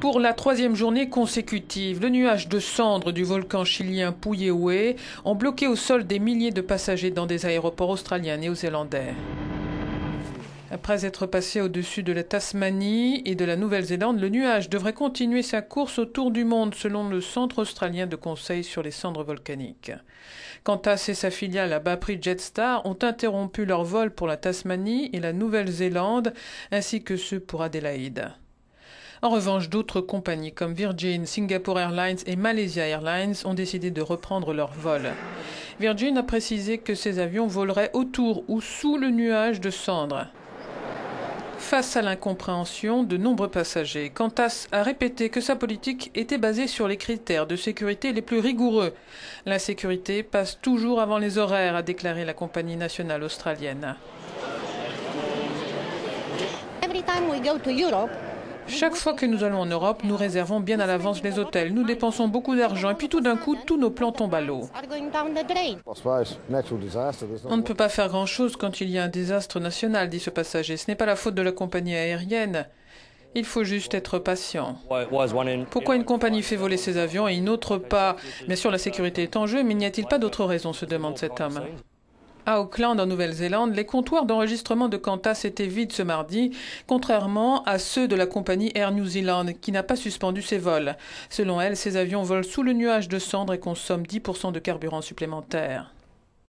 Pour la troisième journée consécutive, le nuage de cendres du volcan chilien Puyehue ont bloqué au sol des milliers de passagers dans des aéroports australiens et néo-zélandais. Après être passé au-dessus de la Tasmanie et de la Nouvelle-Zélande, le nuage devrait continuer sa course autour du monde selon le Centre australien de conseil sur les cendres volcaniques. Qantas et sa filiale à bas prix Jetstar ont interrompu leur vol pour la Tasmanie et la Nouvelle-Zélande, ainsi que ceux pour Adélaïde. En revanche, d'autres compagnies comme Virgin, Singapore Airlines et Malaysia Airlines ont décidé de reprendre leur vol. Virgin a précisé que ses avions voleraient autour ou sous le nuage de cendres. Face à l'incompréhension de nombreux passagers, Qantas a répété que sa politique était basée sur les critères de sécurité les plus rigoureux. La sécurité passe toujours avant les horaires, a déclaré la compagnie nationale australienne. Chaque fois que nous allons en Europe, nous réservons bien à l'avance les hôtels. Nous dépensons beaucoup d'argent et puis tout d'un coup, tous nos plans tombent à l'eau. On ne peut pas faire grand-chose quand il y a un désastre national, dit ce passager. Ce n'est pas la faute de la compagnie aérienne. Il faut juste être patient. Pourquoi une compagnie fait voler ses avions et une autre pas? Bien sûr, la sécurité est en jeu, mais n'y a-t-il pas d'autre raison, se demande cet homme. À Auckland, en Nouvelle-Zélande, les comptoirs d'enregistrement de Qantas étaient vides ce mardi, contrairement à ceux de la compagnie Air New Zealand, qui n'a pas suspendu ses vols. Selon elle, ces avions volent sous le nuage de cendres et consomment 10% de carburant supplémentaire.